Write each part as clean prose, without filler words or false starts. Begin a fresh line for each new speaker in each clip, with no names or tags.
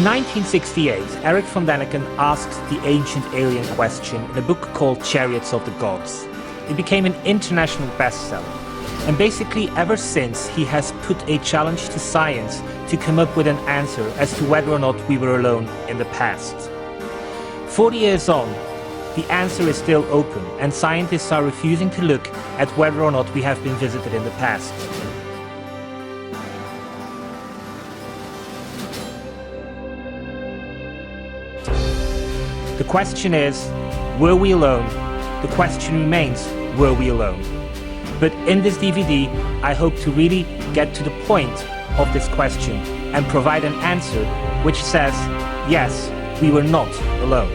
In 1968, Eric von Däniken asked the ancient alien question in a book called Chariots of the Gods. It became an international bestseller, and basically ever since he has put a challenge to science to come up with an answer as to whether or not we were alone in the past. 40 years on, the answer is still open, and scientists are refusing to look at whether or not we have been visited in the past. The question is, were we alone? The question remains, were we alone? But in this DVD, I hope to really get to the point of this question and provide an answer which says, yes, we were not alone.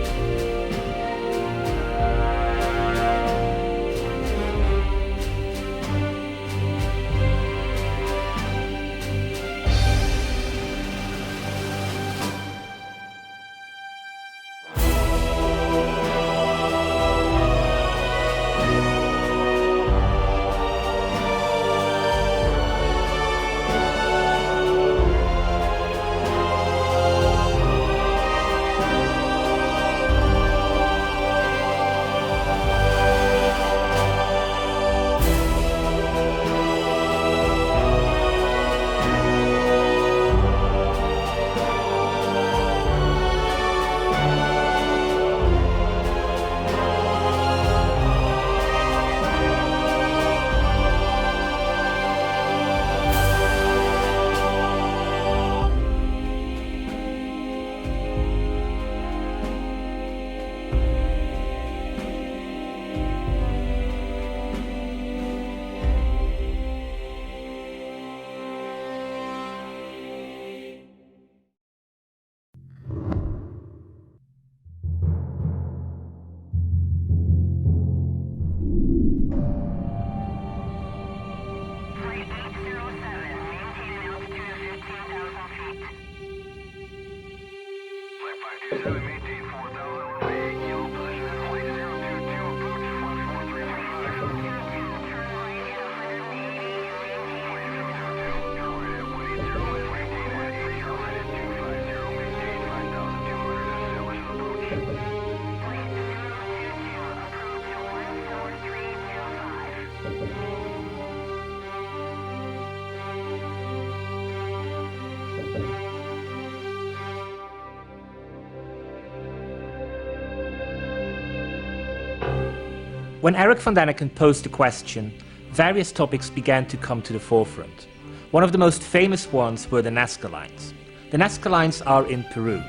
When Eric von Däniken posed the question, various topics began to come to the forefront. One of the most famous ones were the Nazca Lines. The Nazca Lines are in Peru,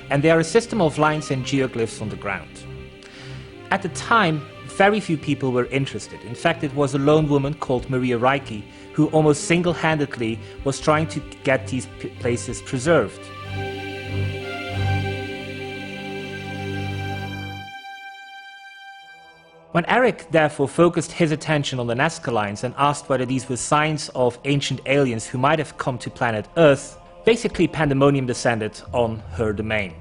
and they are a system of lines and geoglyphs on the ground. At the time, very few people were interested. In fact, it was a lone woman called Maria Reike who almost single-handedly was trying to get these places preserved. When Eric therefore focused his attention on the Nazca Lines and asked whether these were signs of ancient aliens who might have come to planet Earth, basically pandemonium descended on her domain.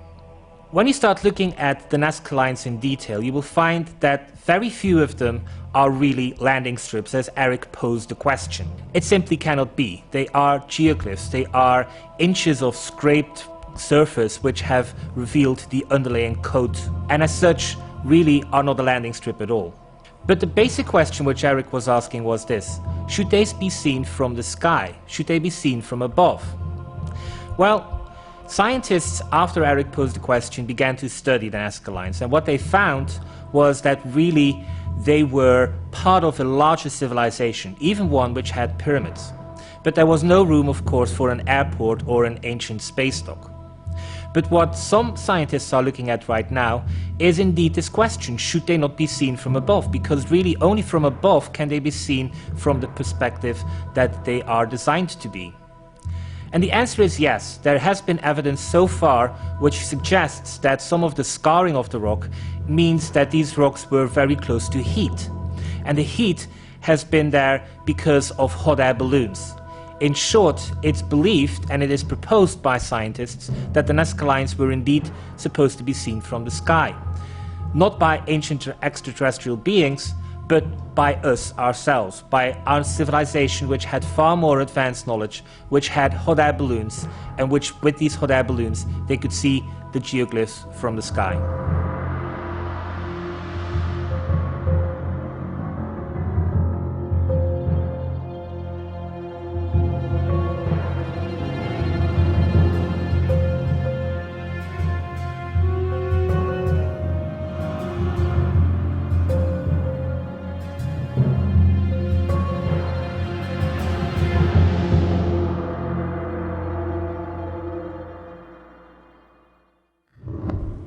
When you start looking at the Nazca Lines in detail, you will find that very few of them are really landing strips, as Eric posed the question. It simply cannot be. They are geoglyphs, they are inches of scraped surface which have revealed the underlying code, and as such, really are not a landing strip at all. But the basic question which Eric was asking was this: should they be seen from the sky? Should they be seen from above? Well, scientists, after Eric posed the question, began to study the Nazca Lines, and what they found was that really they were part of a larger civilization, even one which had pyramids. But there was no room, of course, for an airport or an ancient space dock. But what some scientists are looking at right now is indeed this question: should they not be seen from above? Because really only from above can they be seen from the perspective that they are designed to be. And the answer is yes. There has been evidence so far which suggests that some of the scarring of the rock means that these rocks were very close to heat. And the heat has been there because of hot air balloons. In short, it's believed, and it is proposed by scientists, that the Nazca Lines were indeed supposed to be seen from the sky. Not by ancient extraterrestrial beings, but by us ourselves, by our civilization, which had far more advanced knowledge, which had hot air balloons, and which, with these hot air balloons, they could see the geoglyphs from the sky.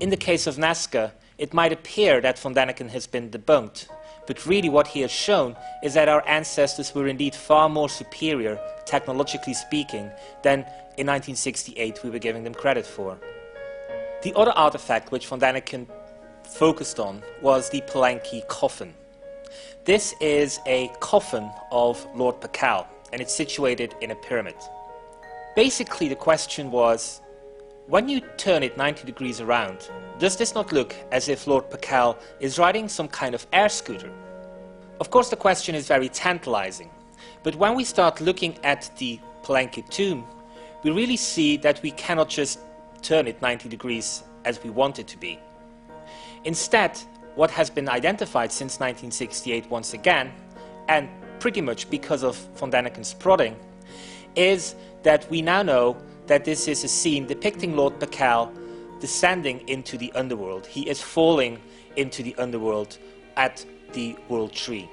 In the case of Nazca, it might appear that von Däniken has been debunked, but really what he has shown is that our ancestors were indeed far more superior, technologically speaking, than in 1968 we were giving them credit for. The other artifact which von Däniken focused on was the Palanqui Coffin. This is a coffin of Lord Pakal, and it's situated in a pyramid. Basically, the question was, when you turn it 90 degrees around, does this not look as if Lord Pakal is riding some kind of air scooter? Of course, the question is very tantalizing, but when we start looking at the Palanqui tomb, we really see that we cannot just turn it 90 degrees as we want it to be. Instead, what has been identified since 1968 once again, and pretty much because of von Däniken's prodding, is that we now know that this is a scene depicting Lord Pakal descending into the underworld. He is falling into the underworld at the World Tree.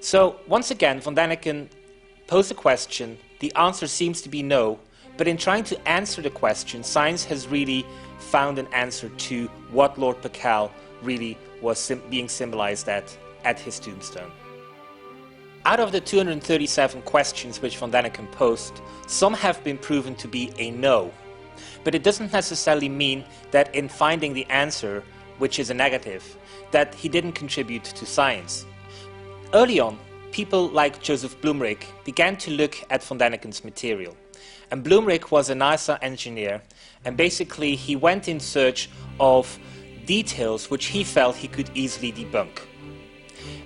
So once again, von Däniken posed a question. The answer seems to be no, but in trying to answer the question, science has really found an answer to what Lord Pakal really was being symbolized at his tombstone. Out of the 237 questions which von Däniken posed, some have been proven to be a no. But it doesn't necessarily mean that in finding the answer, which is a negative, that he didn't contribute to science. Early on, people like Joseph Blumrich began to look at von Däniken's material. And Blumrich was a NASA engineer, and basically he went in search of details which he felt he could easily debunk.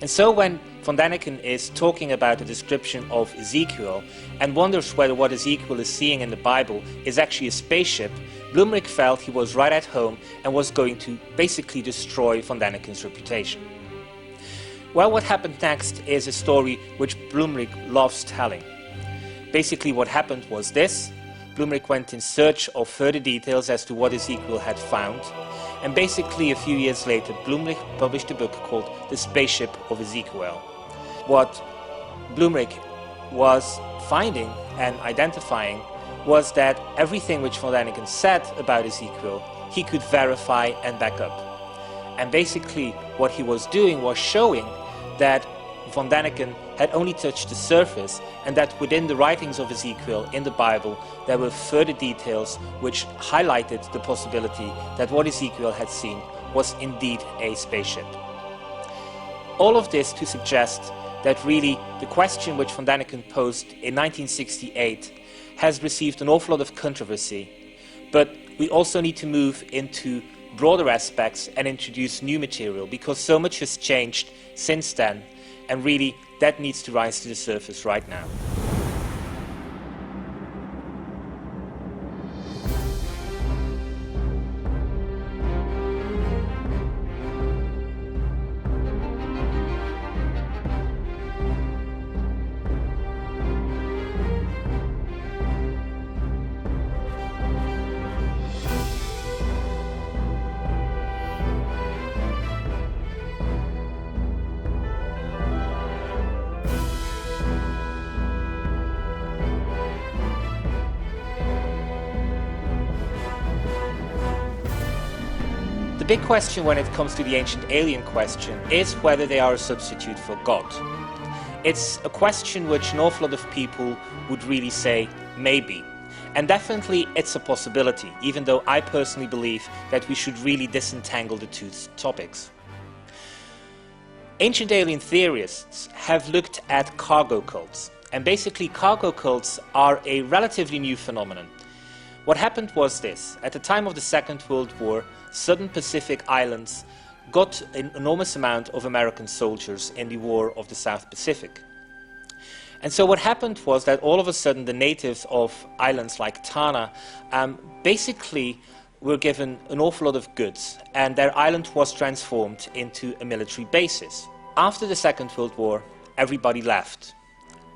And so when von Däniken is talking about a description of Ezekiel and wonders whether what Ezekiel is seeing in the Bible is actually a spaceship, Blumrich felt he was right at home and was going to basically destroy von Däniken's reputation. Well, what happened next is a story which Blumrich loves telling. Basically what happened was this. Blumrich went in search of further details as to what Ezekiel had found, and basically a few years later Blumrich published a book called The Spaceship of Ezekiel. What Blumrich was finding and identifying was that everything which von Däniken said about Ezekiel he could verify and back up. And basically what he was doing was showing that von Däniken had only touched the surface, and that within the writings of Ezekiel in the Bible there were further details which highlighted the possibility that what Ezekiel had seen was indeed a spaceship. All of this to suggest that really the question which von Däniken posed in 1968 has received an awful lot of controversy, but we also need to move into broader aspects and introduce new material, because so much has changed since then, and really that needs to rise to the surface right now. The big question when it comes to the ancient alien question is whether they are a substitute for God. It's a question which an awful lot of people would really say maybe. And definitely it's a possibility, even though I personally believe that we should really disentangle the two topics. Ancient alien theorists have looked at cargo cults, and basically cargo cults are a relatively new phenomenon. What happened was this: at the time of the Second World War, southern Pacific islands got an enormous amount of American soldiers in the War of the South Pacific. And so what happened was that all of a sudden the natives of islands like Tana basically were given an awful lot of goods, and their island was transformed into a military basis. After the Second World War, everybody left.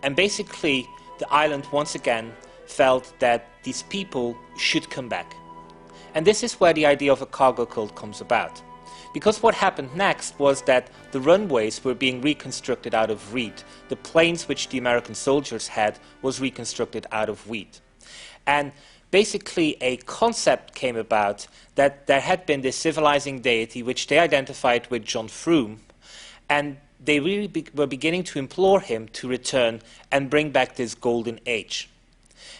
And basically the island once again felt that these people should come back. And this is where the idea of a cargo cult comes about. Because what happened next was that the runways were being reconstructed out of reed. The planes which the American soldiers had was reconstructed out of wheat. And basically a concept came about that there had been this civilizing deity which they identified with John Froome, and they really were beginning to implore him to return and bring back this golden age.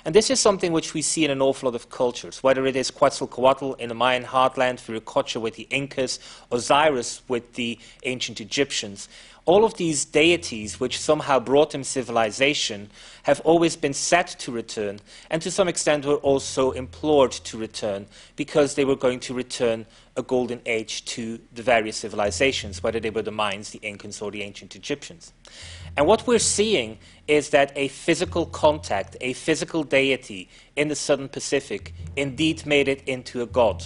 And this is something which we see in an awful lot of cultures, whether it is Quetzalcoatl in the Mayan heartland, Viracocha with the Incas, Osiris with the ancient Egyptians. All of these deities which somehow brought them civilization have always been said to return, and to some extent were also implored to return, because they were going to return a golden age to the various civilizations, whether they were the Mayans, the Incans, or the ancient Egyptians. And what we're seeing is that a physical contact, a physical deity in the Southern Pacific indeed made it into a god.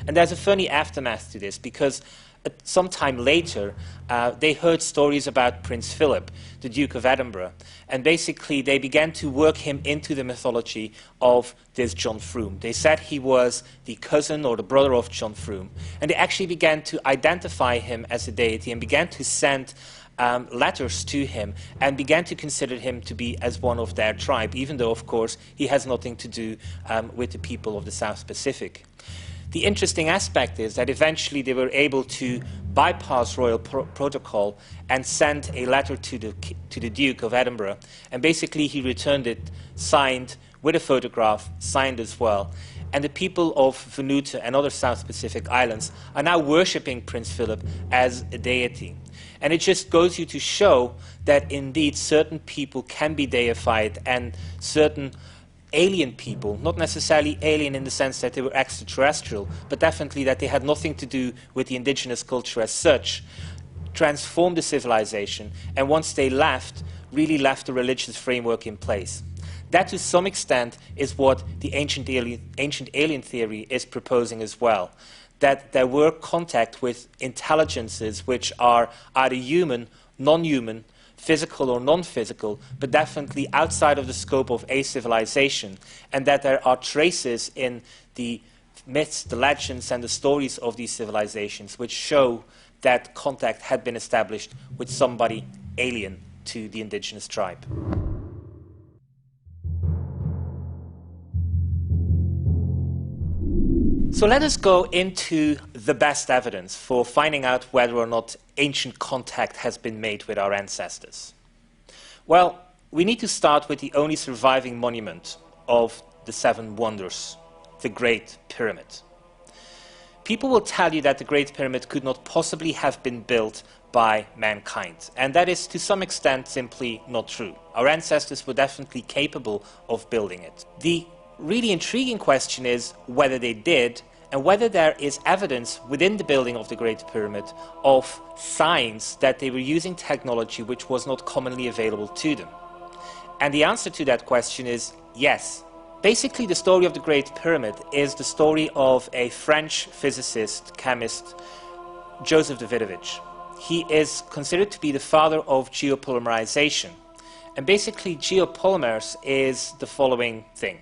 And there's a funny aftermath to this, because sometime later, they heard stories about Prince Philip, the Duke of Edinburgh, and basically they began to work him into the mythology of this John Froome. They said he was the cousin or the brother of John Froome, and they actually began to identify him as a deity and began to send letters to him and began to consider him to be as one of their tribe, even though, of course, he has nothing to do with the people of the South Pacific. The interesting aspect is that eventually they were able to bypass royal protocol and send a letter to the Duke of Edinburgh, and basically he returned it signed with a photograph, signed as well. And the people of Vanuatu and other South Pacific islands are now worshipping Prince Philip as a deity. And it just goes you to show that indeed certain people can be deified, and certain alien people, not necessarily alien in the sense that they were extraterrestrial, but definitely that they had nothing to do with the indigenous culture as such, transformed the civilization, and once they left, really left a religious framework in place. That, to some extent, is what the ancient alien theory is proposing as well, that there were contact with intelligences which are either human, non-human, physical or non-physical, but definitely outside of the scope of a civilization, and that there are traces in the myths, the legends, and the stories of these civilizations which show that contact had been established with somebody alien to the indigenous tribe. So let us go into the best evidence for finding out whether or not ancient contact has been made with our ancestors. Well, we need to start with the only surviving monument of the Seven Wonders, the Great Pyramid. People will tell you that the Great Pyramid could not possibly have been built by mankind, and that is to some extent simply not true. Our ancestors were definitely capable of building it. The really intriguing question is whether they did, and whether there is evidence within the building of the Great Pyramid of signs that they were using technology which was not commonly available to them. And the answer to that question is yes. Basically, the story of the Great Pyramid is the story of a French physicist, chemist, Joseph Davidovich. He is considered to be the father of geopolymerization. And basically, geopolymers is the following thing.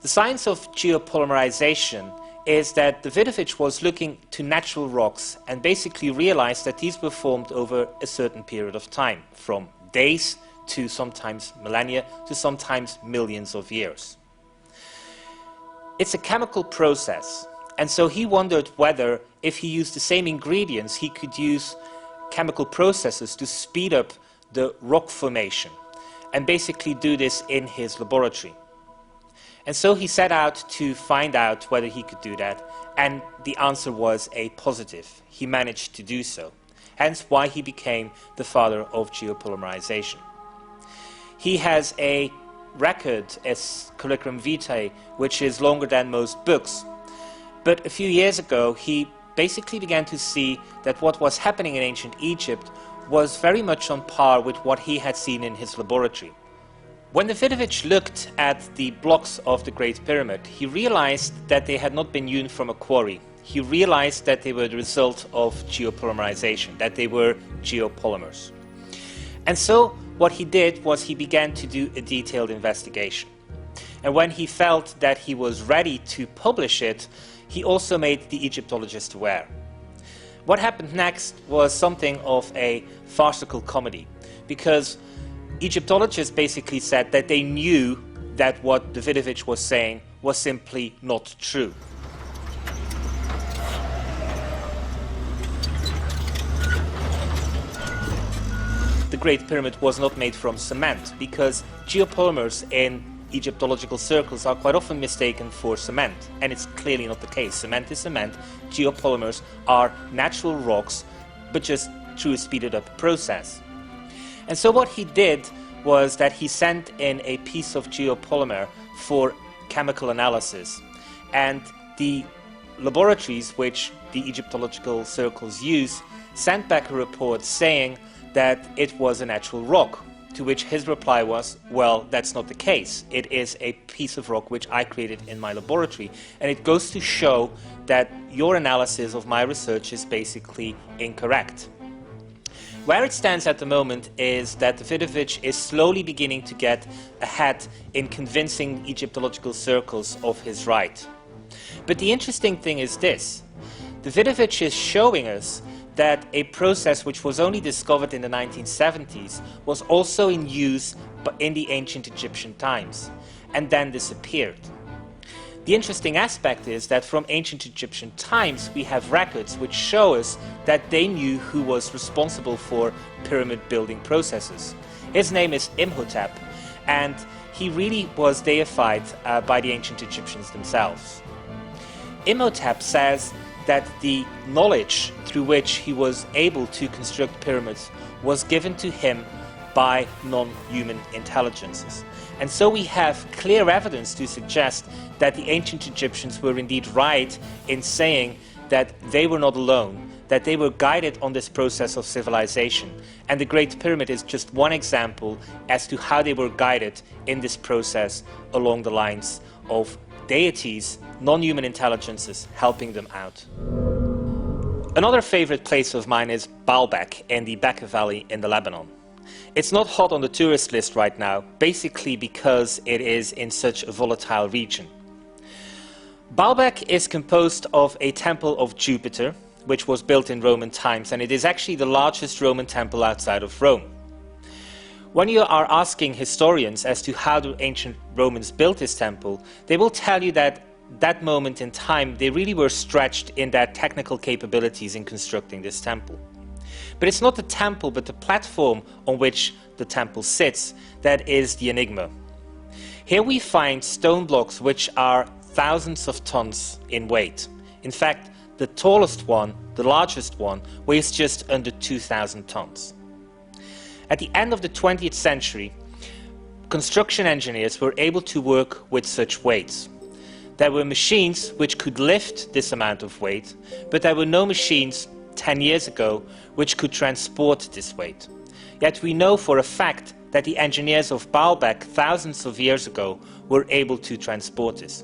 The science of geopolymerization is that Davidovich was looking to natural rocks and basically realized that these were formed over a certain period of time, from days to sometimes millennia to sometimes millions of years. It's a chemical process, and so he wondered whether, if he used the same ingredients, he could use chemical processes to speed up the rock formation, and basically do this in his laboratory. And so he set out to find out whether he could do that, and the answer was a positive. He managed to do so, hence why he became the father of geopolymerization. He has a record, as curriculum vitae, which is longer than most books, but a few years ago he basically began to see that what was happening in ancient Egypt was very much on par with what he had seen in his laboratory. When Davidovich looked at the blocks of the Great Pyramid, he realized that they had not been hewn from a quarry. He realized that they were the result of geopolymerization, that they were geopolymers. And so what he did was he began to do a detailed investigation. And when he felt that he was ready to publish it, he also made the Egyptologist aware. What happened next was something of a farcical comedy, because Egyptologists basically said that they knew that what Davidovich was saying was simply not true. The Great Pyramid was not made from cement, because geopolymers in Egyptological circles are quite often mistaken for cement, and it's clearly not the case. Cement is cement, geopolymers are natural rocks, but just through a speeded up process. And so what he did was that he sent in a piece of geopolymer for chemical analysis, and the laboratories which the Egyptological circles use sent back a report saying that it was a natural rock, to which his reply was, well, that's not the case. It is a piece of rock which I created in my laboratory, and it goes to show that your analysis of my research is basically incorrect. Where it stands at the moment is that Davidovich is slowly beginning to get ahead in convincing Egyptological circles of his right. But the interesting thing is this: Davidovich is showing us that a process which was only discovered in the 1970s was also in use in the ancient Egyptian times, and then disappeared. The interesting aspect is that from ancient Egyptian times we have records which show us that they knew who was responsible for pyramid building processes. His name is Imhotep, and he really was deified by the ancient Egyptians themselves. Imhotep says that the knowledge through which he was able to construct pyramids was given to him by non-human intelligences. And so we have clear evidence to suggest that the ancient Egyptians were indeed right in saying that they were not alone, that they were guided on this process of civilization. And the Great Pyramid is just one example as to how they were guided in this process along the lines of deities, non-human intelligences helping them out. Another favorite place of mine is Baalbek in the Bekaa Valley in the Lebanon. It's not hot on the tourist list right now, basically because it is in such a volatile region. Baalbek is composed of a temple of Jupiter, which was built in Roman times, and it is actually the largest Roman temple outside of Rome. When you are asking historians as to how the ancient Romans built this temple, they will tell you that that moment in time they really were stretched in their technical capabilities in constructing this temple. But it's not the temple, but the platform on which the temple sits that is the enigma. Here we find stone blocks which are thousands of tons in weight. In fact, the tallest one, the largest one, weighs just under 2,000 tons. At the end of the 20th century, construction engineers were able to work with such weights. There were machines which could lift this amount of weight, but there were no machines 10 years ago which could transport this weight. Yet we know for a fact that the engineers of Baalbek thousands of years ago were able to transport this.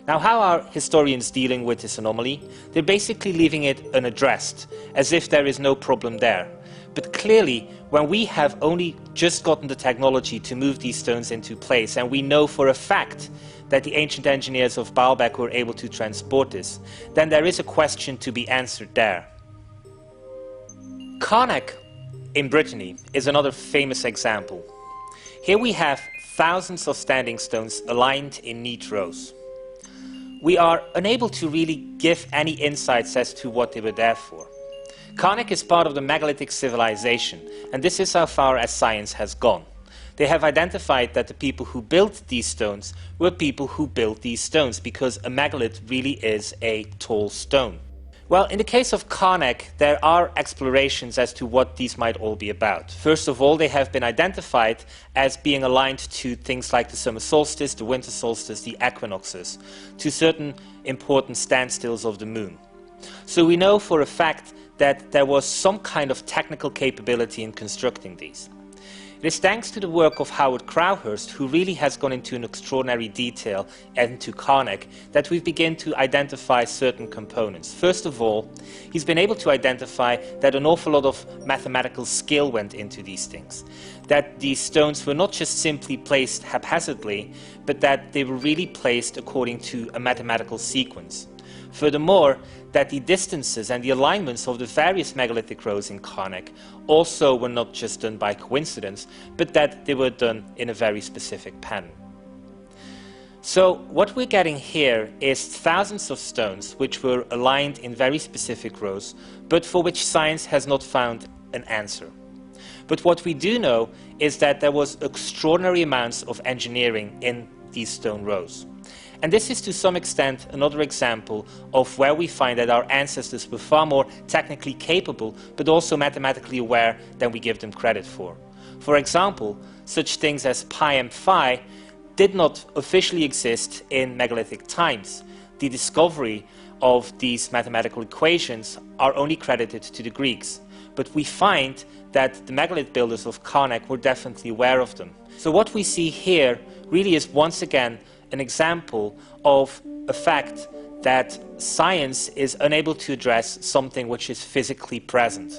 Now, how are historians dealing with this anomaly? They're basically leaving it unaddressed, as if there is no problem there. But clearly, when we have only just gotten the technology to move these stones into place, and we know for a fact that the ancient engineers of Baalbek were able to transport this, then there is a question to be answered there. Karnak in Brittany is another famous example. Here we have thousands of standing stones aligned in neat rows. We are unable to really give any insights as to what they were there for. Karnak is part of the megalithic civilization, and this is how far as science has gone. They have identified that the people who built these stones were people who built these stones, because a megalith really is a tall stone. Well, in the case of Karnak, there are explorations as to what these might all be about. First of all, they have been identified as being aligned to things like the summer solstice, the winter solstice, the equinoxes, to certain important standstills of the moon. So we know for a fact that there was some kind of technical capability in constructing these. It is thanks to the work of Howard Crowhurst, who really has gone into an extraordinary detail into Carnac, that we begin to identify certain components. First of all, he's been able to identify that an awful lot of mathematical skill went into these things. That these stones were not just simply placed haphazardly, but that they were really placed according to a mathematical sequence. Furthermore, that the distances and the alignments of the various megalithic rows in Carnac also were not just done by coincidence, but that they were done in a very specific pattern. So what we're getting here is thousands of stones which were aligned in very specific rows, but for which science has not found an answer. But what we do know is that there was extraordinary amounts of engineering in these stone rows. And this is to some extent another example of where we find that our ancestors were far more technically capable, but also mathematically aware than we give them credit for. For example, such things as pi and phi did not officially exist in megalithic times. The discovery of these mathematical equations are only credited to the Greeks. But we find that the megalith builders of Carnac were definitely aware of them. So what we see here really is once again an example of a fact that science is unable to address something which is physically present.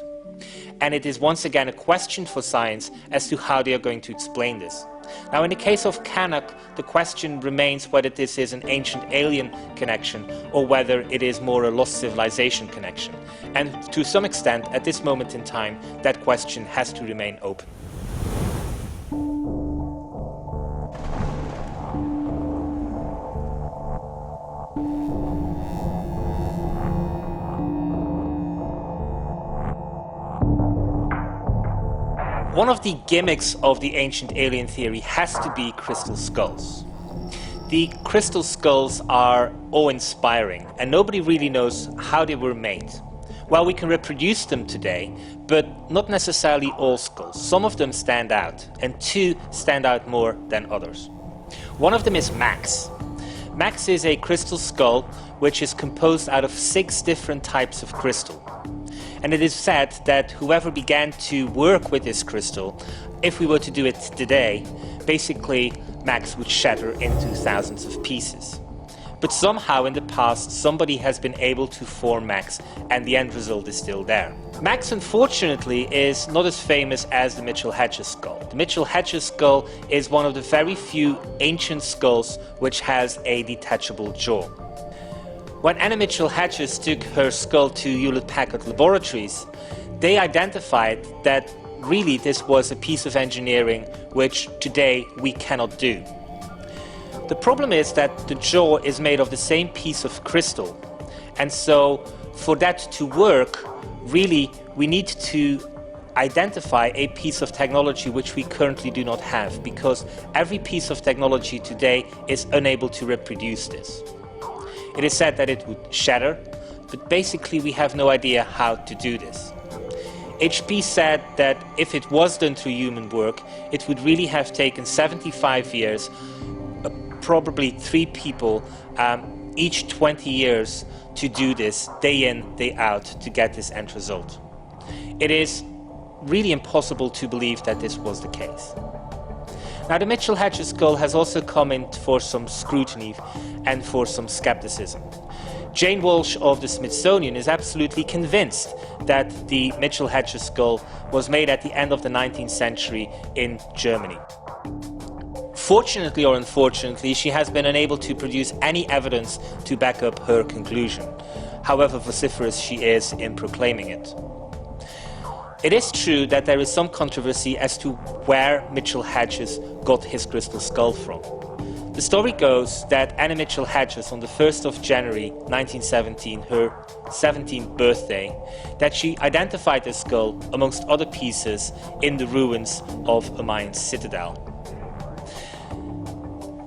And it is once again a question for science as to how they are going to explain this. Now, in the case of Carnac, the question remains whether this is an ancient alien connection or whether it is more a lost civilization connection. And to some extent, at this moment in time, that question has to remain open. One of the gimmicks of the ancient alien theory has to be crystal skulls. The crystal skulls are awe-inspiring, and nobody really knows how they were made. Well, we can reproduce them today, but not necessarily all skulls. Some of them stand out, and two stand out more than others. One of them is Max. Max is a crystal skull which is composed out of 6 different types of crystal. And it is said that whoever began to work with this crystal, if we were to do it today, basically Max would shatter into thousands of pieces. But somehow in the past somebody has been able to form Max, and the end result is still there. Max, unfortunately, is not as famous as the Mitchell-Hedges skull. The Mitchell-Hedges skull is one of the very few ancient skulls which has a detachable jaw. When Anna Mitchell-Hedges took her skull to Hewlett-Packard Laboratories, they identified that really this was a piece of engineering which today we cannot do. The problem is that the jaw is made of the same piece of crystal, and so for that to work, really we need to identify a piece of technology which we currently do not have, because every piece of technology today is unable to reproduce this. It is said that it would shatter, but basically we have no idea how to do this. HP said that if it was done through human work, it would really have taken 75 years, probably 3 people, each 20 years to do this, day in, day out, to get this end result. It is really impossible to believe that this was the case. Now, the Mitchell-Hedges skull has also come in for some scrutiny and for some skepticism. Jane Walsh of the Smithsonian is absolutely convinced that the Mitchell-Hedges skull was made at the end of the 19th century in Germany. Fortunately or unfortunately, she has been unable to produce any evidence to back up her conclusion, however vociferous she is in proclaiming it. It is true that there is some controversy as to where Mitchell-Hedges got his crystal skull from. The story goes that Anna Mitchell-Hedges, on the 1st of January 1917, her 17th birthday, that she identified the skull amongst other pieces in the ruins of a Mayan citadel.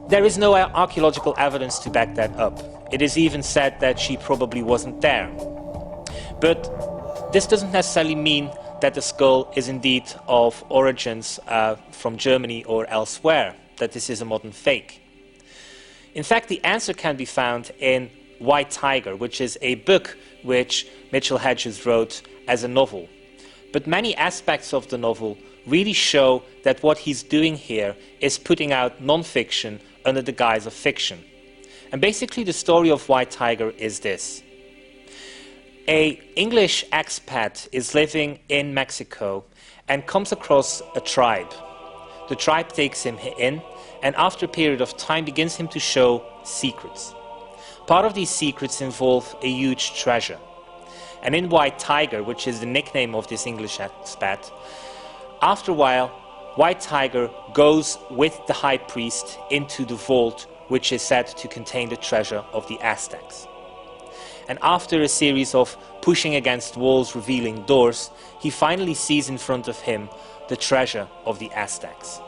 There is no archaeological evidence to back that up. It is even said that she probably wasn't there. But this doesn't necessarily mean that the skull is indeed of origins from Germany or elsewhere, that this is a modern fake. In fact, the answer can be found in White Tiger, which is a book which Mitchell Hedges wrote as a novel. But many aspects of the novel really show that what he's doing here is putting out non-fiction under the guise of fiction. And basically the story of White Tiger is this. An English expat is living in Mexico and comes across a tribe. The tribe takes him in, and after a period of time begins him to show secrets. Part of these secrets involve a huge treasure. And in White Tiger, which is the nickname of this English expat, after a while, White Tiger goes with the high priest into the vault which is said to contain the treasure of the Aztecs. And after a series of pushing against walls, revealing doors, he finally sees in front of him the treasure of the Aztecs.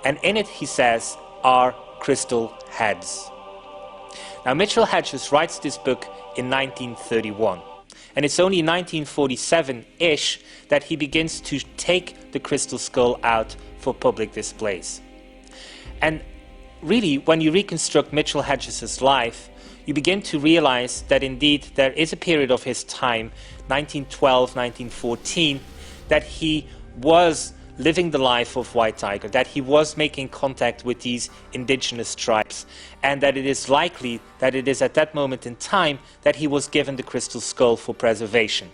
And in it, he says, are crystal heads. Now, Mitchell Hedges writes this book in 1931. And it's only in 1947-ish that he begins to take the crystal skull out for public displays. And really, when you reconstruct Mitchell Hedges' life, you begin to realize that indeed there is a period of his time, 1912, 1914, that he was living the life of White Tiger, that he was making contact with these indigenous tribes, and that it is likely that it is at that moment in time that he was given the crystal skull for preservation.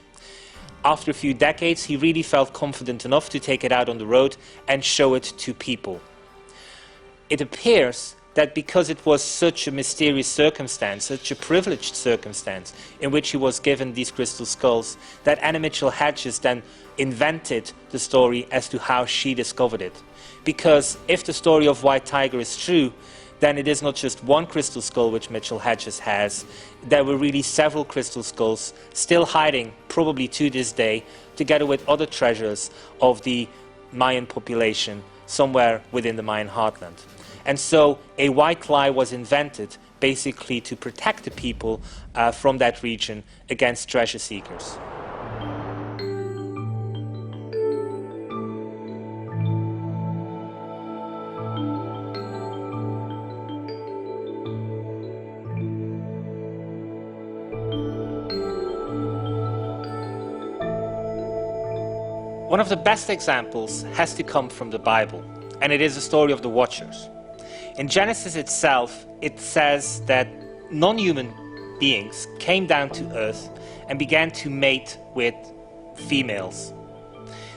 After a few decades, he really felt confident enough to take it out on the road and show it to people. It appears that because it was such a mysterious circumstance, such a privileged circumstance in which he was given these crystal skulls, that Anna Mitchell Hedges then invented the story as to how she discovered it. Because if the story of White Tiger is true, then it is not just one crystal skull which Mitchell Hedges has. There were really several crystal skulls still hiding, probably to this day, together with other treasures of the Mayan population somewhere within the Mayan heartland. And so a white lie was invented basically to protect the people from that region against treasure seekers. One of the best examples has to come from the Bible, and it is the story of the Watchers. In Genesis itself, it says that non-human beings came down to earth and began to mate with females.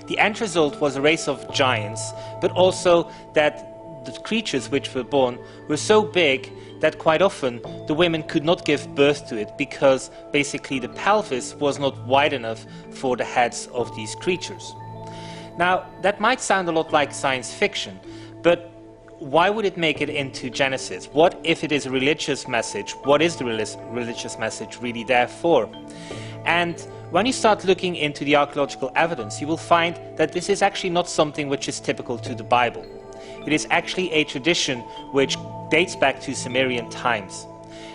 The end result was a race of giants, but also that the creatures which were born were so big that quite often the women could not give birth to it because basically the pelvis was not wide enough for the heads of these creatures. Now, that might sound a lot like science fiction, but why would it make it into Genesis? What if it is a religious message? What is the religious message really there for? And when you start looking into the archaeological evidence, you will find that this is actually not something which is typical to the Bible. It is actually a tradition which dates back to Sumerian times.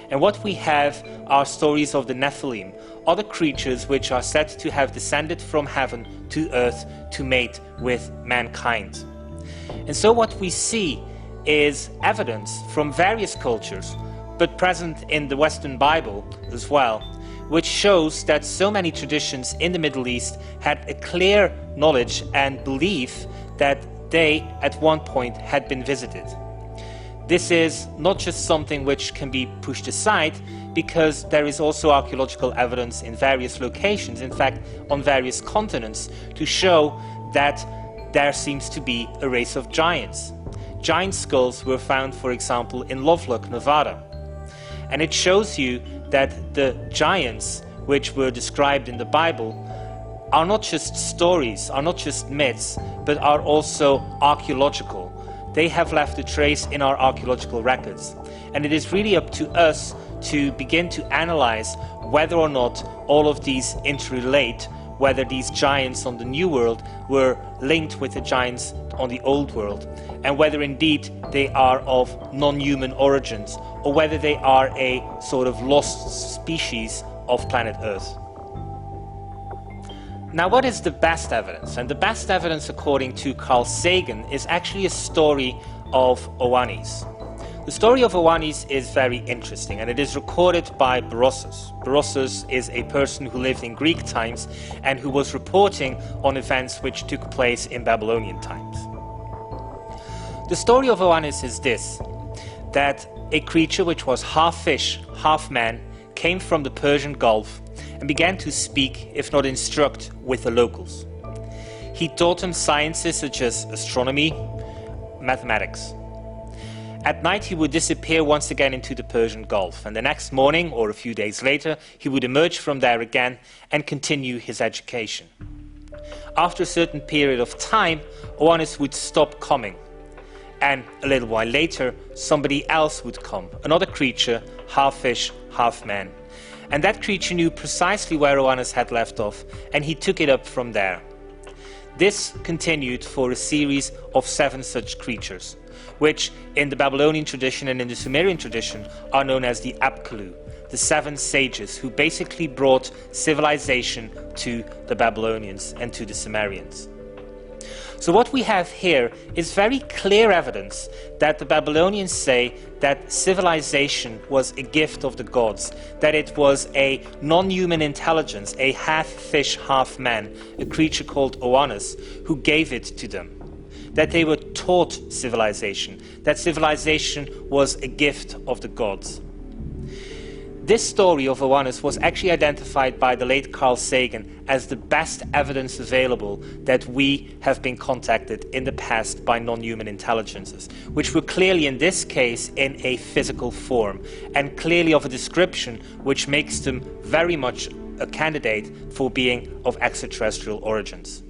And what we have are stories of the Nephilim, other creatures which are said to have descended from heaven to earth to mate with mankind. And so what we see is evidence from various cultures, but present in the Western Bible as well, which shows that so many traditions in the Middle East had a clear knowledge and belief that they at one point had been visited. This is not just something which can be pushed aside, because there is also archaeological evidence in various locations, in fact on various continents, to show that there seems to be a race of giants. Giant skulls were found, for example, in Lovelock, Nevada. And it shows you that the giants which were described in the Bible are not just stories, are not just myths, but are also archaeological. They have left a trace in our archaeological records. And it is really up to us to begin to analyze whether or not all of these interrelate, whether these giants on the New World were linked with the giants on the Old World, and whether indeed they are of non-human origins, or whether they are a sort of lost species of planet Earth. Now, what is the best evidence? And the best evidence, according to Carl Sagan, is actually a story of Oannes. The The story of Oannes is very interesting, and it is recorded by Berossus. Berossus is a person who lived in Greek times and who was reporting on events which took place in Babylonian times. The story of Oannes is this, that a creature which was half fish, half man, came from the Persian Gulf and began to speak, if not instruct, with the locals. He taught them sciences such as astronomy, mathematics. At night he would disappear once again into the Persian Gulf, and the next morning, or a few days later, he would emerge from there again and continue his education. After a certain period of time, Oannes would stop coming, and a little while later, somebody else would come, another creature, half fish, half man. And that creature knew precisely where Oannes had left off, and he took it up from there. This continued for a series of 7 such creatures, which in the Babylonian tradition and in the Sumerian tradition are known as the Apkallu, the 7 sages who basically brought civilization to the Babylonians and to the Sumerians. So what we have here is very clear evidence that the Babylonians say that civilization was a gift of the gods, that it was a non-human intelligence, a half fish, half man, a creature called Oannes, who gave it to them. That they were taught civilization, that civilization was a gift of the gods. This story of Oannes was actually identified by the late Carl Sagan as the best evidence available that we have been contacted in the past by non-human intelligences, which were clearly in this case in a physical form, and clearly of a description which makes them very much a candidate for being of extraterrestrial origins.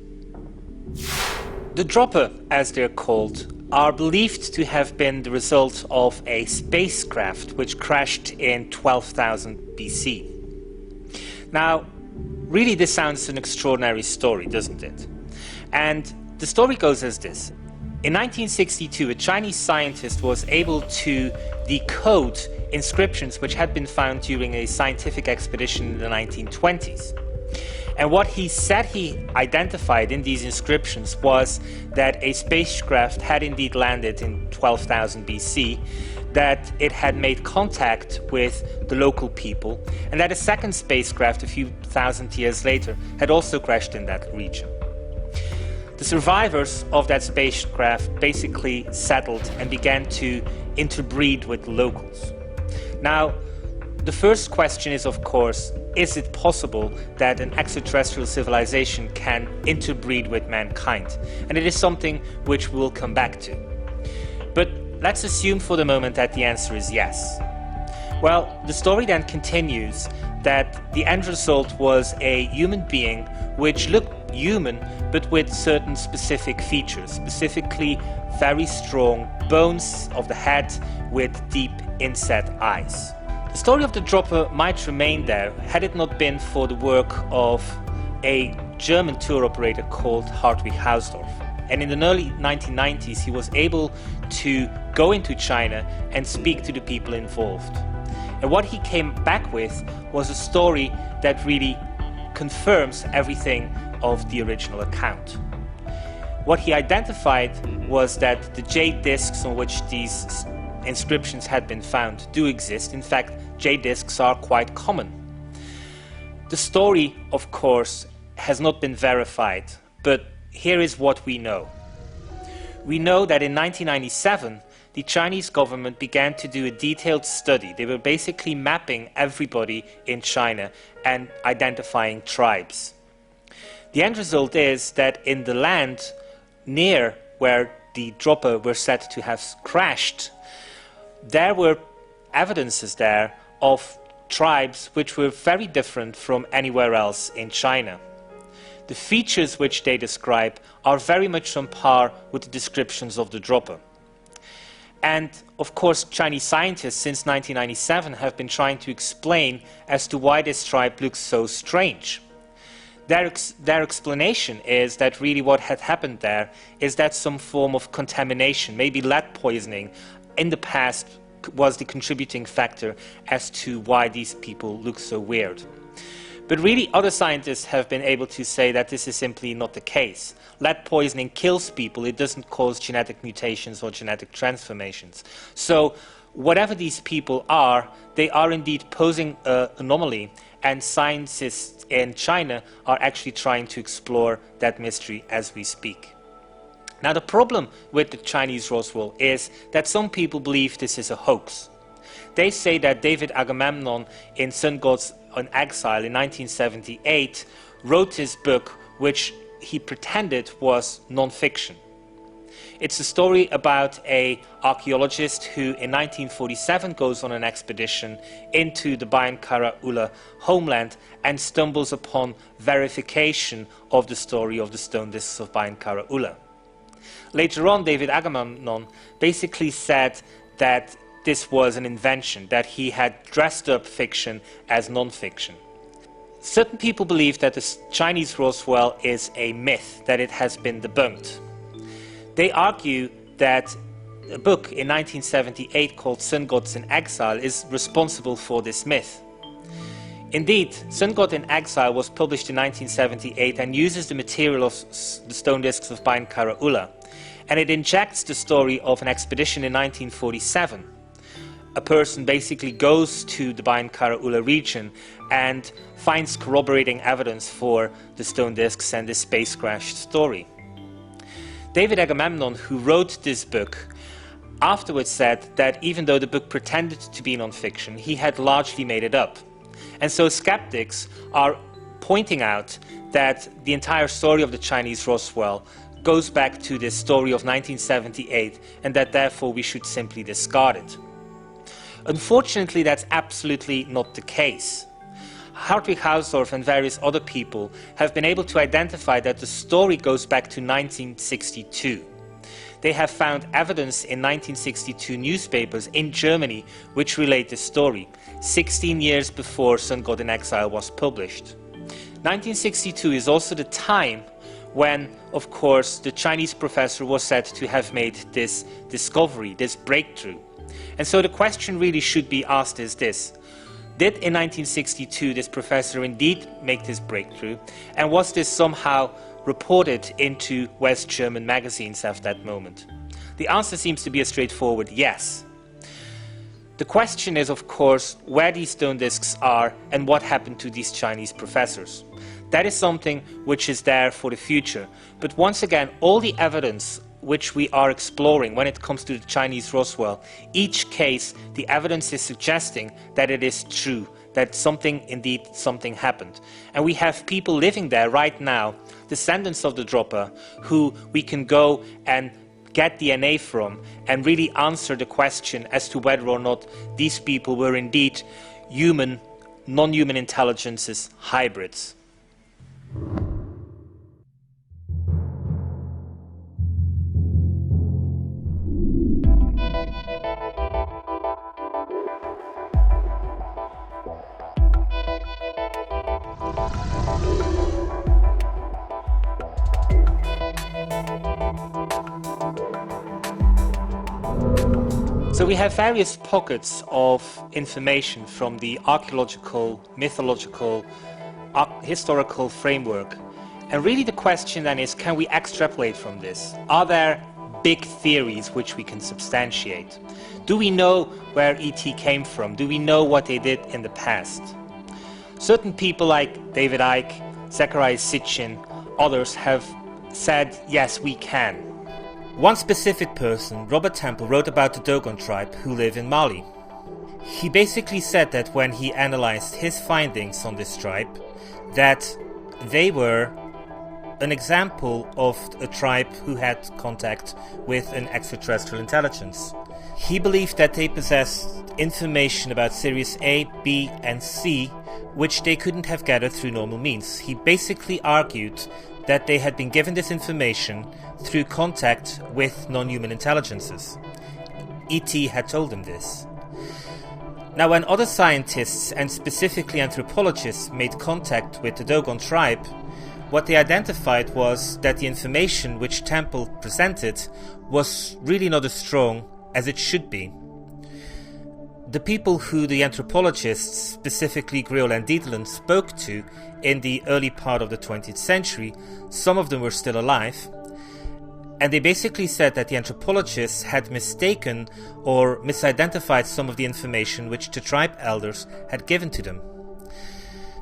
The dropper, as they're called, are believed to have been the result of a spacecraft which crashed in 12,000 BC. Now, really this sounds an extraordinary story, doesn't it? And the story goes as this. In 1962, a Chinese scientist was able to decode inscriptions which had been found during a scientific expedition in the 1920s. And what he said he identified in these inscriptions was that a spacecraft had indeed landed in 12,000 BC, that it had made contact with the local people, and that a second spacecraft a few thousand years later had also crashed in that region. The survivors of that spacecraft basically settled and began to interbreed with the locals. Now, the first question is, of course, is it possible that an extraterrestrial civilization can interbreed with mankind? And it is something which we'll come back to. But let's assume for the moment that the answer is yes. Well, the story then continues that the end result was a human being which looked human but with certain specific features, specifically very strong bones of the head with deep inset eyes. The story of the dropper might remain there had it not been for the work of a German tour operator called Hartwig Hausdorff. And in the early 1990s he was able to go into China and speak to the people involved. And what he came back with was a story that really confirms everything of the original account. What he identified was that the jade discs on which these inscriptions had been found do exist. In fact, jade discs are quite common. The story, of course, has not been verified, but here is what we know. We know that in 1997, the Chinese government began to do a detailed study. They were basically mapping everybody in China and identifying tribes. The end result is that in the land near where the dropper were said to have crashed, there were evidences there of tribes which were very different from anywhere else in China. The features which they describe are very much on par with the descriptions of the dropper. And of course, Chinese scientists since 1997 have been trying to explain as to why this tribe looks so strange. Their explanation is that really what had happened there is that some form of contamination, maybe lead poisoning, in the past was the contributing factor as to why these people look so weird. But really other scientists have been able to say that this is simply not the case. Lead poisoning kills people, it doesn't cause genetic mutations or genetic transformations. So whatever these people are, they are indeed posing an anomaly, and scientists in China are actually trying to explore that mystery as we speak. Now, the problem with the Chinese Roswell is that some people believe this is a hoax. They say that David Agamemnon in Sun Gods in Exile in 1978 wrote this book which he pretended was non-fiction. It's a story about an archaeologist who in 1947 goes on an expedition into the Bayan Kara Ula homeland and stumbles upon verification of the story of the stone discs of Bayan Kara Ula. Later on, David Agamemnon basically said that this was an invention, that he had dressed up fiction as non-fiction. Certain people believe that the Chinese Roswell is a myth, that it has been debunked. They argue that a book in 1978 called Sun Gods in Exile is responsible for this myth. Indeed, Sun God in Exile was published in 1978 and uses the material of the stone discs of Bayan Kara Ula, and it injects the story of an expedition in 1947. A person basically goes to the Bayan Kara Ula region and finds corroborating evidence for the stone discs and the space crash story. David Agamemnon, who wrote this book, afterwards said that even though the book pretended to be non-fiction, he had largely made it up. And so skeptics are pointing out that the entire story of the Chinese Roswell goes back to this story of 1978, and that therefore we should simply discard it. Unfortunately, that's absolutely not the case. Hartwig Hausdorff and various other people have been able to identify that the story goes back to 1962. They have found evidence in 1962 newspapers in Germany which relate the story, 16 years before Sun God in Exile was published. 1962 is also the time when, of course, the Chinese professor was said to have made this discovery, this breakthrough. And so the question really should be asked is this: did in 1962 this professor indeed make this breakthrough, and was this somehow reported into West German magazines at that moment? The answer seems to be a straightforward yes. The question is, of course, where these stone discs are and what happened to these Chinese professors. That is something which is there for the future. But once again, all the evidence which we are exploring when it comes to the Chinese Roswell, each case, the evidence is suggesting that it is true, that something happened. And we have people living there right now, descendants of the dropper, who we can go and get DNA from and really answer the question as to whether or not these people were indeed human, non-human intelligences, hybrids. So we have various pockets of information from the archaeological, mythological, historical framework. And really the question then is, can we extrapolate from this? Are there big theories which we can substantiate? Do we know where ET came from? Do we know what they did in the past? Certain people like David Icke, Zecharia Sitchin, others have said, yes, we can. One specific person, Robert Temple, wrote about the Dogon tribe who live in Mali. He basically said that when he analyzed his findings on this tribe, that they were an example of a tribe who had contact with an extraterrestrial intelligence. He believed that they possessed information about Series A, B, and C, which they couldn't have gathered through normal means. He basically argued that they had been given this information through contact with non-human intelligences. ET had told them this. Now, when other scientists, and specifically anthropologists, made contact with the Dogon tribe, what they identified was that the information which Temple presented was really not as strong as it should be. The people who the anthropologists, specifically Griol and Dieterlen, spoke to in the early part of the 20th century, some of them were still alive, And they basically said that the anthropologists had mistaken or misidentified some of the information which the tribe elders had given to them.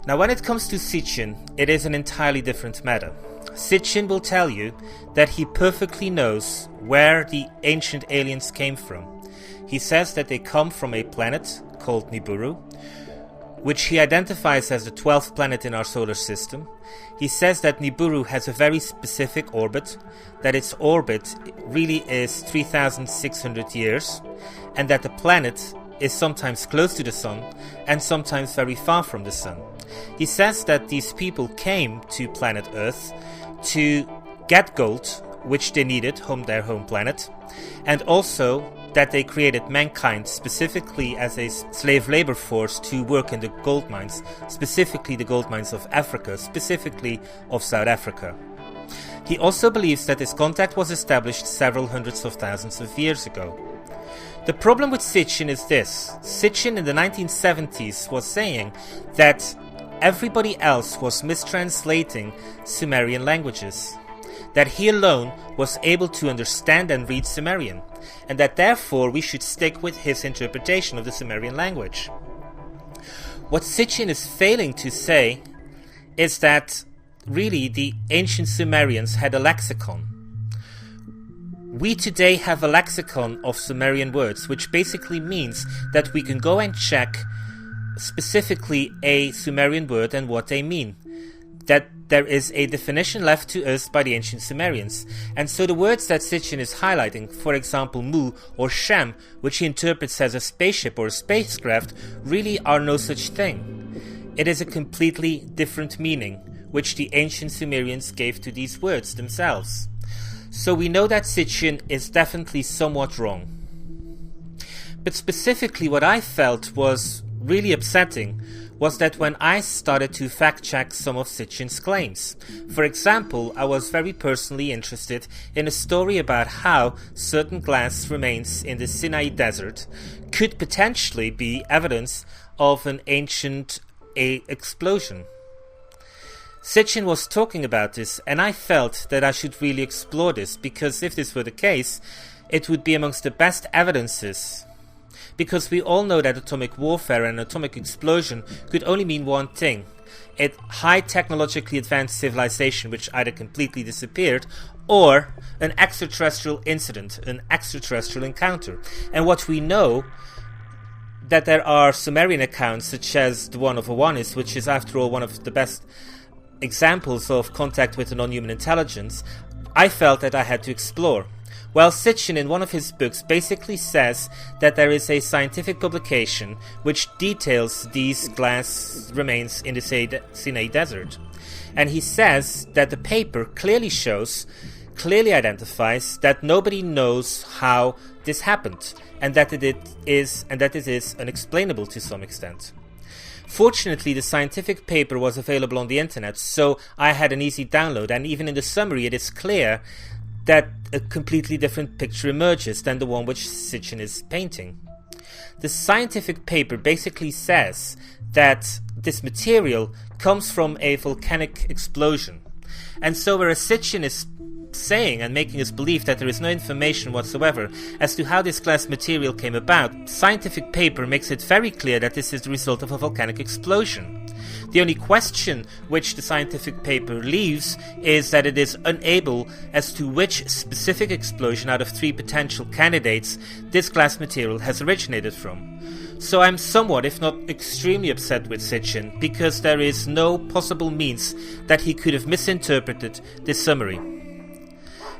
Now, when it comes to Sitchin, it is an entirely different matter. Sitchin will tell you that he perfectly knows where the ancient aliens came from. He says that they come from a planet called Nibiru, which he identifies as the 12th planet in our solar system. He says that Nibiru has a very specific orbit, that its orbit really is 3,600 years, and that the planet is sometimes close to the Sun and sometimes very far from the Sun. He says that these people came to planet Earth to get gold, which they needed, their home planet, and also that they created mankind specifically as a slave labor force to work in the gold mines, specifically the gold mines of Africa, specifically of South Africa. He also believes that this contact was established several hundreds of thousands of years ago. The problem with Sitchin is this. Sitchin in the 1970s was saying that everybody else was mistranslating Sumerian languages, that he alone was able to understand and read Sumerian, and that therefore we should stick with his interpretation of the Sumerian language. What Sitchin is failing to say is that really the ancient Sumerians had a lexicon. We today have a lexicon of Sumerian words, which basically means that we can go and check specifically a Sumerian word and what they mean. That there is a definition left to us by the ancient Sumerians. And so the words that Sitchin is highlighting, for example Mu or Shem, which he interprets as a spaceship or a spacecraft, really are no such thing. It is a completely different meaning, which the ancient Sumerians gave to these words themselves. So we know that Sitchin is definitely somewhat wrong. But specifically what I felt was really upsetting was that when I started to fact-check some of Sitchin's claims. For example, I was very personally interested in a story about how certain glass remains in the Sinai Desert could potentially be evidence of an ancient explosion. Sitchin was talking about this, and I felt that I should really explore this, because if this were the case, it would be amongst the best evidences. Because we all know that atomic warfare and atomic explosion could only mean one thing: a high technologically advanced civilization which either completely disappeared, or an extraterrestrial incident, an extraterrestrial encounter. And what we know, that there are Sumerian accounts such as the one of Owanis, which is after all one of the best examples of contact with a non-human intelligence, I felt that I had to explore. Well, Sitchin in one of his books basically says that there is a scientific publication which details these glass remains in the Sinai Desert. And he says that the paper clearly identifies that nobody knows how this happened, and that it is unexplainable to some extent. Fortunately, the scientific paper was available on the internet, so I had an easy download, and even in the summary it is clear that a completely different picture emerges than the one which Sitchin is painting. The scientific paper basically says that this material comes from a volcanic explosion. And so whereas Sitchin is saying and making us believe that there is no information whatsoever as to how this glass material came about, scientific paper makes it very clear that this is the result of a volcanic explosion. The only question which the scientific paper leaves is that it is unable as to which specific explosion out of 3 potential candidates this glass material has originated from. So I'm somewhat, if not extremely upset with Sitchin, because there is no possible means that he could have misinterpreted this summary.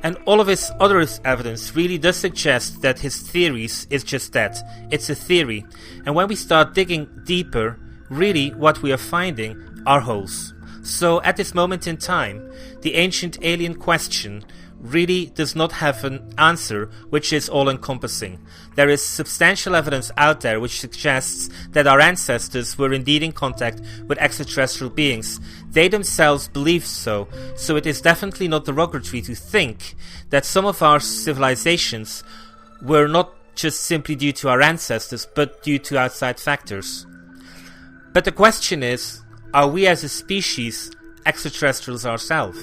And all of his other evidence really does suggest that his theories is just that. It's a theory. And when we start digging deeper, really what we are finding are holes. So at this moment in time, the ancient alien question really does not have an answer which is all-encompassing. There is substantial evidence out there which suggests that our ancestors were indeed in contact with extraterrestrial beings. They themselves believe so, so it is definitely not derogatory to think that some of our civilizations were not just simply due to our ancestors, but due to outside factors. But the question is, are we as a species extraterrestrials ourselves?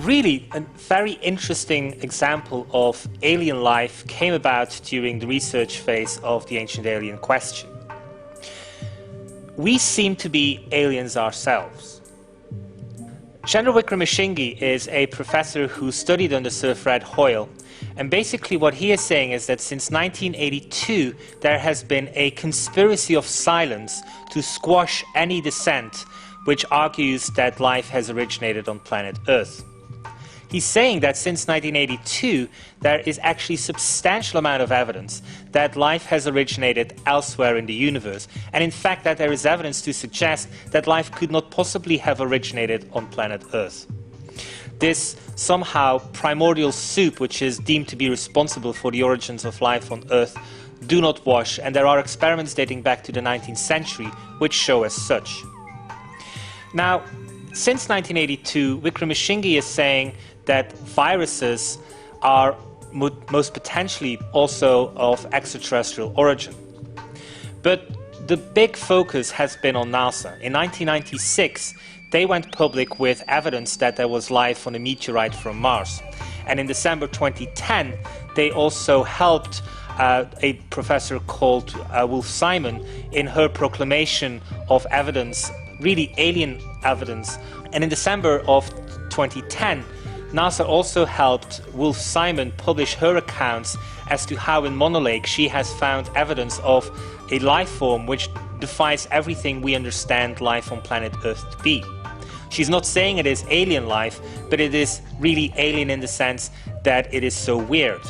really, a very interesting example of alien life came about during the research phase of the ancient alien question. We seem to be aliens ourselves. Chandra Wickramasinghe is a professor who studied under Sir Fred Hoyle, and basically what he is saying is that since 1982 there has been a conspiracy of silence to squash any dissent which argues that life has originated on planet Earth. He's saying that since 1982 there is actually a substantial amount of evidence that life has originated elsewhere in the universe, and in fact that there is evidence to suggest that life could not possibly have originated on planet Earth. This somehow primordial soup which is deemed to be responsible for the origins of life on Earth do not wash, and there are experiments dating back to the 19th century which show as such. Now, since 1982, Wickramasinghe is saying that viruses are most potentially also of extraterrestrial origin. But the big focus has been on NASA. In 1996, they went public with evidence that there was life on a meteorite from Mars. And in December 2010, they also helped a professor called Wolf Simon in her proclamation of evidence, really alien evidence. And in December of 2010, NASA also helped Wolf Simon publish her accounts as to how in Mono Lake she has found evidence of a life form which defies everything we understand life on planet Earth to be. She's not saying it is alien life, but it is really alien in the sense that it is so weird.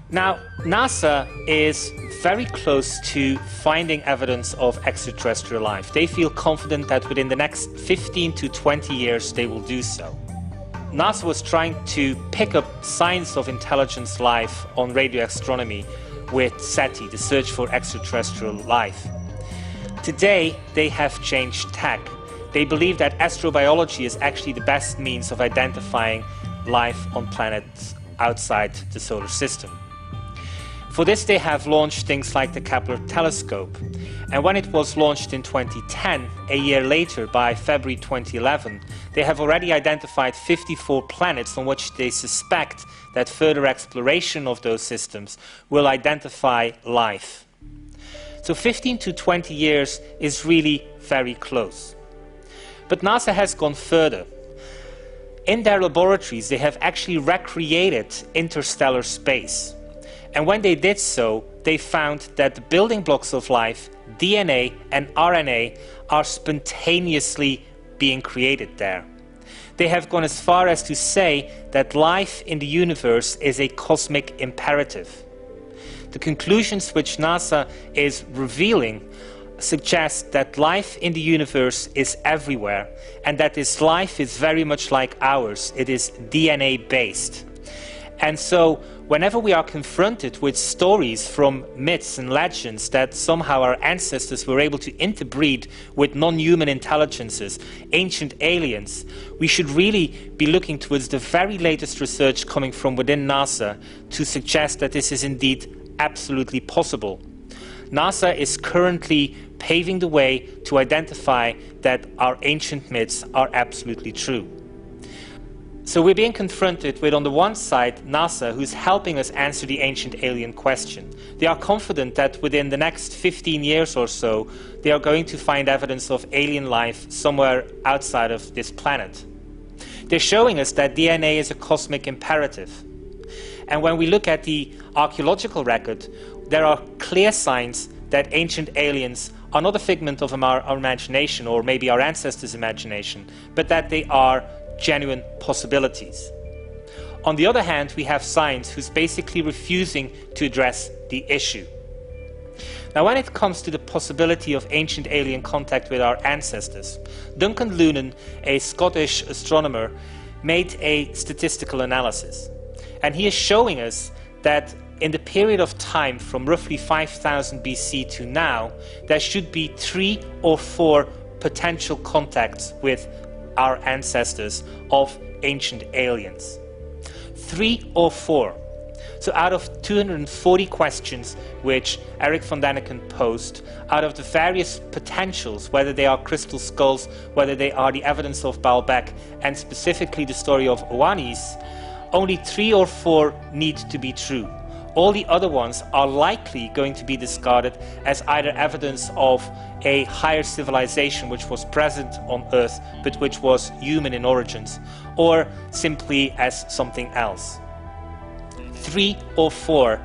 Now, NASA is very close to finding evidence of extraterrestrial life. They feel confident that within the next 15 to 20 years they will do so. NASA was trying to pick up signs of intelligence life on radio astronomy with SETI, the Search for Extraterrestrial Life. Today, they have changed tack. They believe that astrobiology is actually the best means of identifying life on planets outside the solar system. For this, they have launched things like the Kepler telescope. And when it was launched in 2010, a year later, by February 2011, they have already identified 54 planets on which they suspect that further exploration of those systems will identify life. So 15 to 20 years is really very close. But NASA has gone further. In their laboratories, they have actually recreated interstellar space. And when they did so, they found that the building blocks of life, DNA and RNA, are spontaneously being created there. They have gone as far as to say that life in the universe is a cosmic imperative. The conclusions which NASA is revealing suggest that life in the universe is everywhere, and that this life is very much like ours. It is DNA based. And so, whenever we are confronted with stories from myths and legends that somehow our ancestors were able to interbreed with non-human intelligences, ancient aliens, we should really be looking towards the very latest research coming from within NASA to suggest that this is indeed absolutely possible. NASA is currently paving the way to identify that our ancient myths are absolutely true. So we're being confronted with, on the one side, NASA, who's helping us answer the ancient alien question. They are confident that within the next 15 years or so, they are going to find evidence of alien life somewhere outside of this planet. They're showing us that DNA is a cosmic imperative. And when we look at the archaeological record, there are clear signs that ancient aliens are not a figment of our imagination, or maybe our ancestors' imagination, but that they are genuine possibilities. On the other hand, we have science who's basically refusing to address the issue. Now, when it comes to the possibility of ancient alien contact with our ancestors, Duncan Lunan, a Scottish astronomer, made a statistical analysis. And he is showing us that in the period of time from roughly 5000 BC to now, there should be 3 or 4 potential contacts with our ancestors of ancient aliens. 3 or 4. So out of 240 questions which Eric von Däniken posed, out of the various potentials, whether they are crystal skulls, whether they are the evidence of Baalbek, and specifically the story of Oannes, only 3 or 4 need to be true. All the other ones are likely going to be discarded as either evidence of a higher civilization which was present on Earth but which was human in origins, or simply as something else. 3 or 4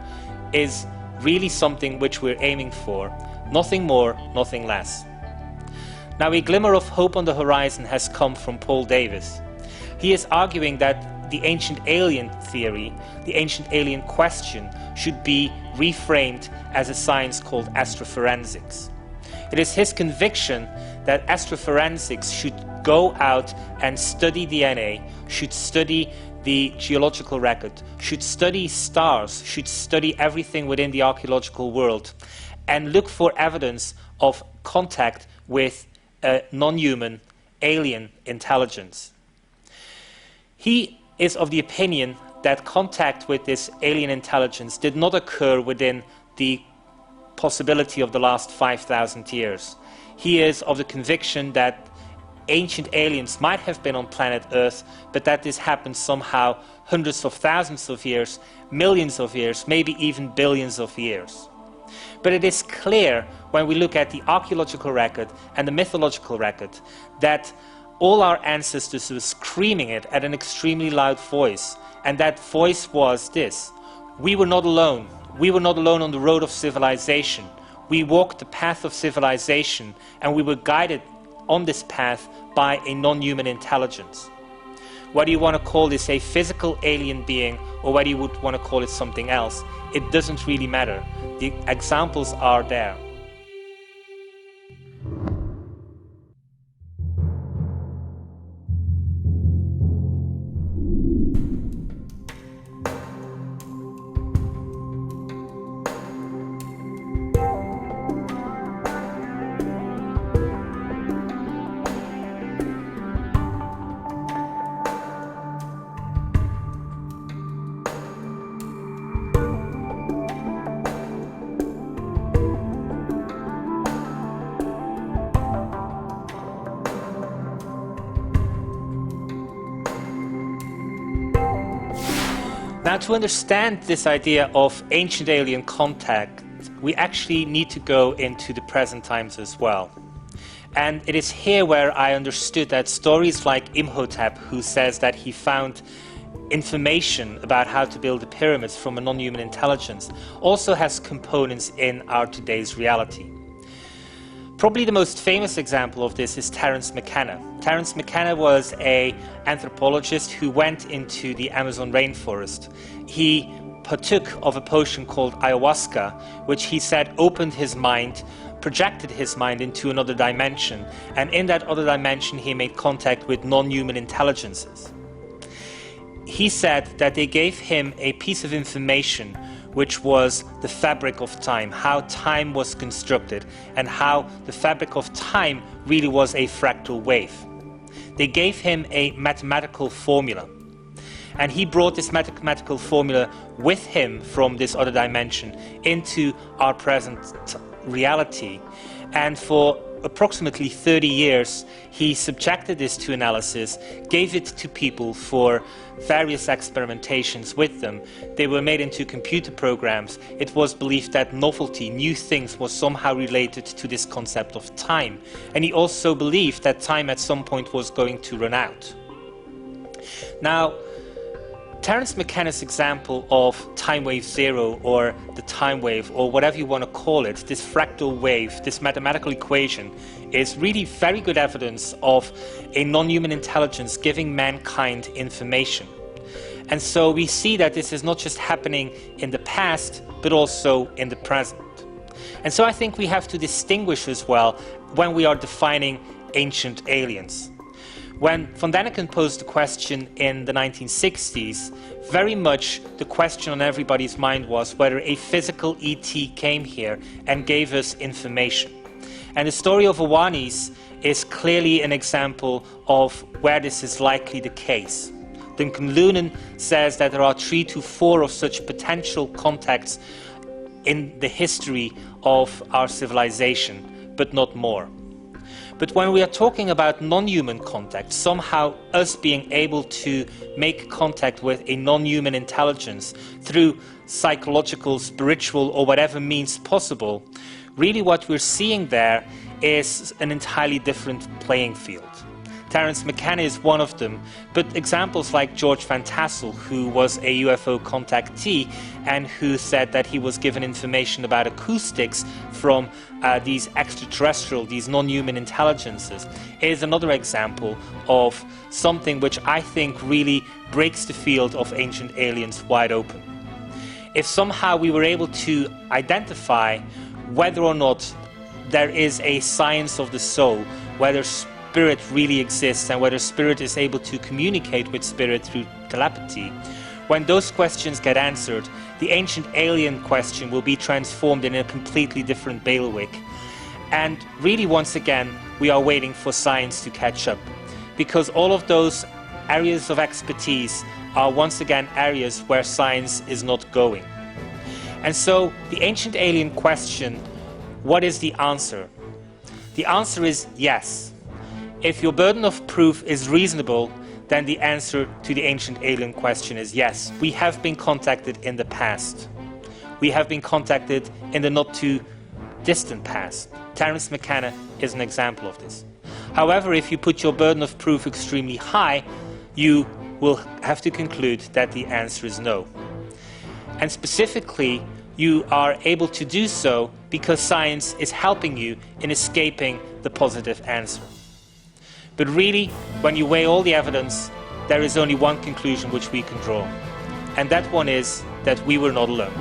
is really something which we're aiming for. Nothing more, nothing less. Now, a glimmer of hope on the horizon has come from Paul Davies. He is arguing that the ancient alien theory, the ancient alien question, should be reframed as a science called astroforensics. It is his conviction that astroforensics should go out and study DNA, should study the geological record, should study stars, should study everything within the archaeological world, and look for evidence of contact with a non-human alien intelligence. He is of the opinion that contact with this alien intelligence did not occur within the possibility of the last 5,000 years. He is of the conviction that ancient aliens might have been on planet Earth, but that this happened somehow hundreds of thousands of years, millions of years, maybe even billions of years. But it is clear when we look at the archaeological record and the mythological record that all our ancestors were screaming it at an extremely loud voice, and that voice was this: we were not alone. We were not alone on the road of civilization. We walked the path of civilization, and we were guided on this path by a non-human intelligence. Whether you want to call this a physical alien being or whether you would want to call it something else, it doesn't really matter. The examples are there. Now, to understand this idea of ancient alien contact, we actually need to go into the present times as well. And it is here where I understood that stories like Imhotep, who says that he found information about how to build the pyramids from a non-human intelligence, also has components in our today's reality. Probably the most famous example of this is Terence McKenna. Terence McKenna was an anthropologist who went into the Amazon rainforest. He partook of a potion called ayahuasca, which he said opened his mind, projected his mind into another dimension, and in that other dimension he made contact with non-human intelligences. He said that they gave him a piece of information which was the fabric of time, how time was constructed, and how the fabric of time really was a fractal wave. They gave him a mathematical formula, and he brought this mathematical formula with him from this other dimension into our present reality. And for approximately 30 years, he subjected this to analysis, gave it to people for various experimentations with them. They were made into computer programs. It was believed that novelty, new things, was somehow related to this concept of time. And he also believed that time at some point was going to run out. Now, Terence McKenna's example of time wave zero, or the time wave, or whatever you want to call it, this fractal wave, this mathematical equation, is really very good evidence of a non-human intelligence giving mankind information. And so we see that this is not just happening in the past, but also in the present. And so I think we have to distinguish as well when we are defining ancient aliens. When von Däniken posed the question in the 1960s, very much the question on everybody's mind was whether a physical ET came here and gave us information. And the story of Oannes is clearly an example of where this is likely the case. Duncan Lunan says that there are 3 to 4 of such potential contacts in the history of our civilization, but not more. But when we are talking about non-human contact, somehow us being able to make contact with a non-human intelligence through psychological, spiritual, or whatever means possible, really what we're seeing there is an entirely different playing field. Terence McKenna is one of them, but examples like George Van Tassel, who was a UFO contactee and who said that he was given information about acoustics from these extraterrestrial, these non-human intelligences, is another example of something which I think really breaks the field of ancient aliens wide open. If somehow we were able to identify whether or not there is a science of the soul, whether spirit really exists and whether spirit is able to communicate with spirit through telepathy, when those questions get answered, the ancient alien question will be transformed in a completely different bailiwick. And really, once again, we are waiting for science to catch up, because all of those areas of expertise are once again areas where science is not going. And so the ancient alien question, what is the answer? The answer is yes. If your burden of proof is reasonable, then the answer to the ancient alien question is yes. We have been contacted in the past. We have been contacted in the not too distant past. Terence McKenna is an example of this. However, if you put your burden of proof extremely high, you will have to conclude that the answer is no. And specifically, you are able to do so because science is helping you in escaping the positive answer. But really, when you weigh all the evidence, there is only one conclusion which we can draw. And that one is that we were not alone.